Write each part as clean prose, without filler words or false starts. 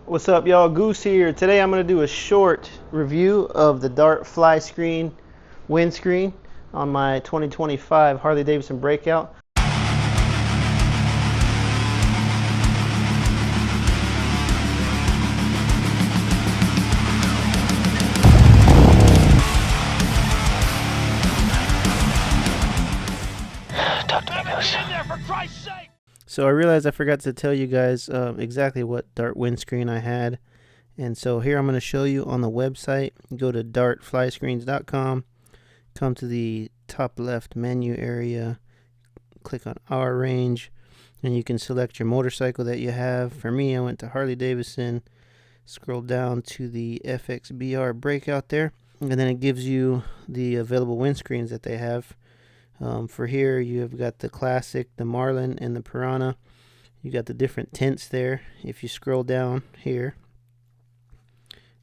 What's up, y'all? Goose here. Today I'm going to do a short review of the Dart Flyscreen windscreen on my 2025 Harley Davidson Breakout. Talk to me, Goose. So I realized I forgot to tell you guys exactly what Dart windscreen I had. And so here I'm going to show you on the website. Go to dartflyscreens.com, come to the top left menu area, click on our range, and you can select your motorcycle that you have. For me, I went to Harley Davidson, scroll down to the FXBR Breakout there, and then it gives you the available windscreens that they have. For here, you have got the Classic, the Marlin, and the Piranha. You got the different tints there. If you scroll down here,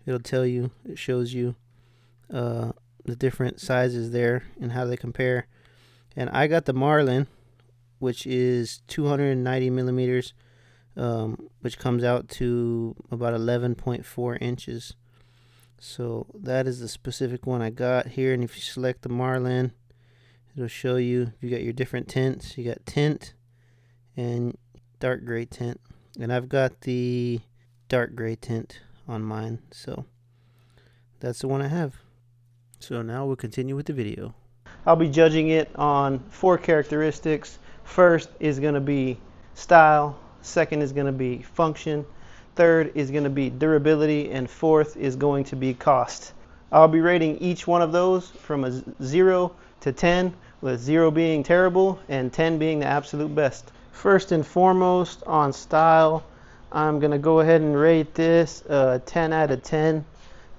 it'll tell you, it shows you the different sizes there and how they compare. And I got the Marlin, which is 290 millimeters, which comes out to about 11.4 inches. So that is the specific one I got here. And if you select the Marlin, it'll show you got your different tints. You got tint and dark gray tint, and I've got the dark gray tint on mine, so that's the one I have. So now we'll continue with the video. I'll be judging it on 4 characteristics. First is going to be style, second is going to be function, third is going to be durability, and fourth is going to be cost. I'll be rating each one of those from a 0 to 10, with 0 being terrible and 10 being the absolute best. First and foremost, on style, I'm going to go ahead and rate this 10 out of 10.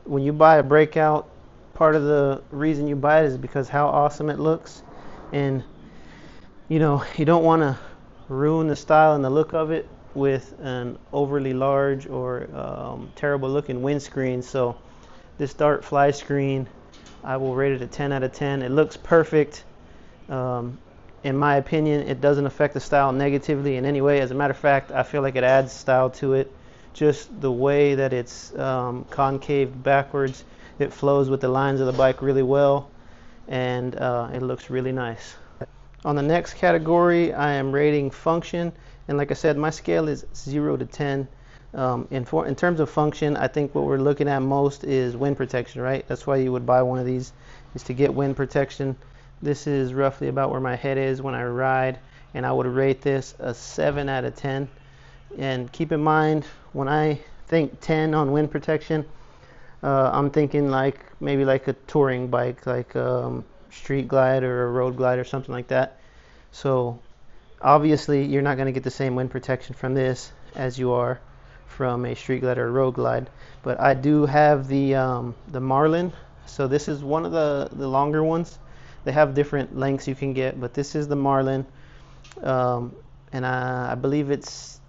When you buy a Breakout, part of the reason you buy it is because how awesome it looks. And, you know, you don't want to ruin the style and the look of it with an overly large or terrible looking windscreen. So this Dart Flyscreen, I will rate it a 10 out of 10. It looks perfect. In my opinion, it doesn't affect the style negatively in any way. As a matter of fact, I feel like it adds style to it. Just the way that it's concave backwards, it flows with the lines of the bike really well, and it looks really nice. On the next category, I am rating function, and like I said, my scale is 0 to 10. In terms of function, I think what we're looking at most is wind protection, right? That's why you would buy one of these, is to get wind protection. This is roughly about where my head is when I ride, and I would rate this a 7 out of 10. And keep in mind, when I think 10 on wind protection, I'm thinking like maybe like a touring bike, like Street Glide or a Road Glide or something like that. So obviously you're not going to get the same wind protection from this as you are from a Street Glide or a Road Glide. But I do have the Marlin, so this is one of the longer ones. They have different lengths you can get, but this is the Marlin, and I believe it's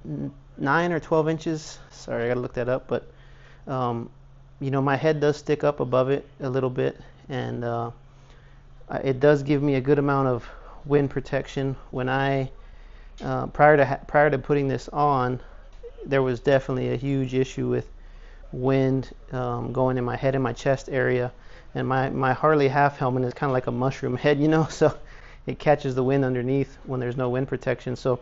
9 or 12 inches. Sorry, I gotta look that up, but you know, my head does stick up above it a little bit, and it does give me a good amount of wind protection. When I prior to putting this on, there was definitely a huge issue with wind going in my head and my chest area. And my Harley half helmet is kind of like a mushroom head, you know, so it catches the wind underneath when there's no wind protection. So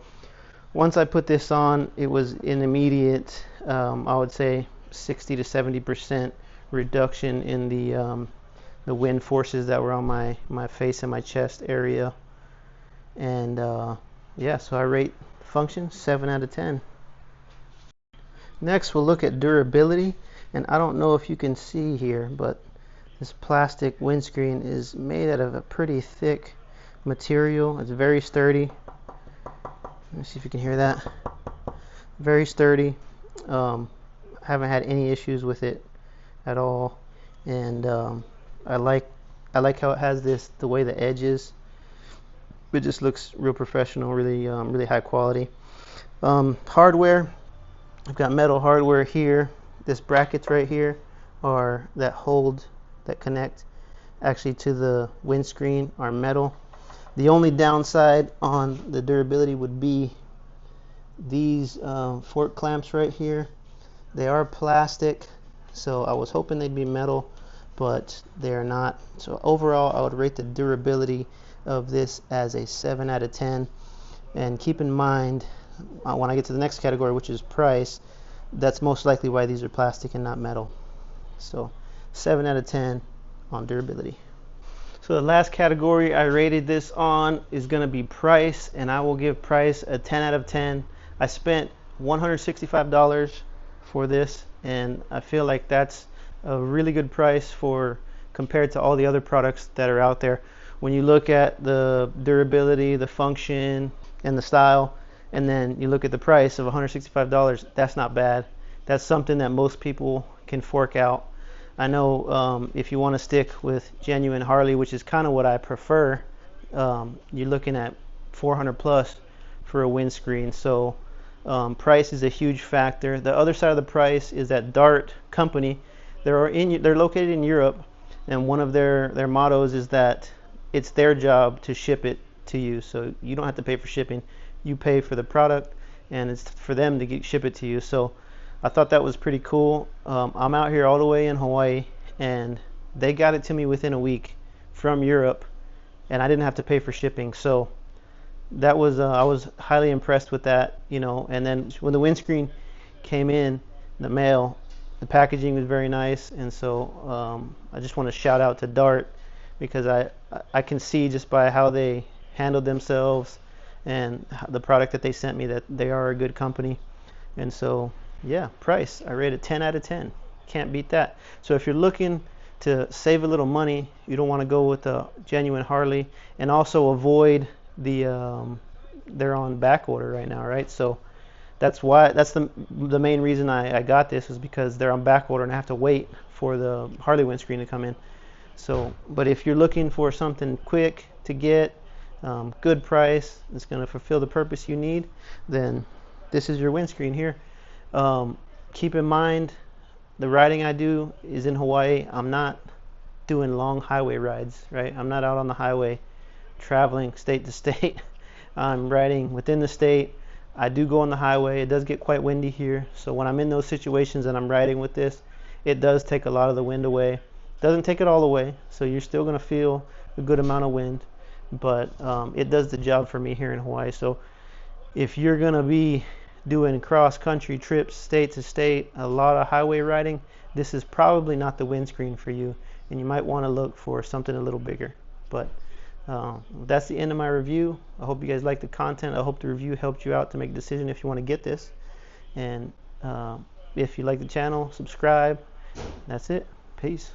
once I put this on, it was an immediate, I would say 60 to 70% reduction in the wind forces that were on my face and my chest area. And yeah, so I rate function 7 out of 10. Next, we'll look at durability. And I don't know if you can see here, but this plastic windscreen is made out of a pretty thick material. It's very sturdy. Let me see if you can hear that. Very sturdy. Haven't had any issues with it at all. And I like how it has the way the edge is. It just looks real professional, really high quality. Hardware. I've got metal hardware here. This brackets right here are that connect actually to the windscreen are metal. The only downside on the durability would be these fork clamps right here. They are plastic, so I was hoping they'd be metal, but they're not. So overall, I would rate the durability of this as a 7 out of 10. And keep in mind, when I get to the next category, which is price, that's most likely why these are plastic and not metal. So 7 out of 10 on durability. So the last category I rated this on is going to be price, and I will give price a 10 out of 10. I spent $165 for this, and I feel like that's a really good price for compared to all the other products that are out there. When you look at the durability, the function, and the style, and then you look at the price of $165, that's not bad. That's something that most people can fork out. I know if you want to stick with genuine Harley, which is kind of what I prefer, you're looking at 400 plus for a windscreen. So price is a huge factor. The other side of the price is that Dart company. They're located in Europe, and one of their mottos is that it's their job to ship it to you. So you don't have to pay for shipping. You pay for the product, and it's for them to ship it to you. So I thought that was pretty cool. I'm out here all the way in Hawaii, and they got it to me within a week from Europe, and I didn't have to pay for shipping. So that was I was highly impressed with that, you know. And then when the windscreen came in the mail, the packaging was very nice, and so I just want to shout out to Dart, because I can see just by how they handled themselves and the product that they sent me that they are a good company. And so yeah, price, I rate it 10 out of 10. Can't beat that. So if you're looking to save a little money, you don't want to go with a genuine Harley, and also avoid the they're on back order right now, right? So that's the main reason I got this, is because they're on back order and I have to wait for the Harley windscreen to come in. So, but if you're looking for something quick to get, good price, it's going to fulfill the purpose you need, then this is your windscreen here. Keep in mind, the riding I do is in Hawaii. I'm not doing long highway rides, right? I'm not out on the highway traveling state to state. I'm riding within the state. I do go on the highway. It does get quite windy here, so when I'm in those situations and I'm riding with this, it does take a lot of the wind away. Doesn't take it all away, so you're still going to feel a good amount of wind, but it does the job for me here in Hawaii. So if you're going to be doing cross-country trips, state to state, a lot of highway riding, this is probably not the windscreen for you, and you might want to look for something a little bigger. But that's the end of my review. I hope you guys liked the content. I hope the review helped you out to make a decision if you want to get this. And if you like the channel, subscribe. That's it. Peace.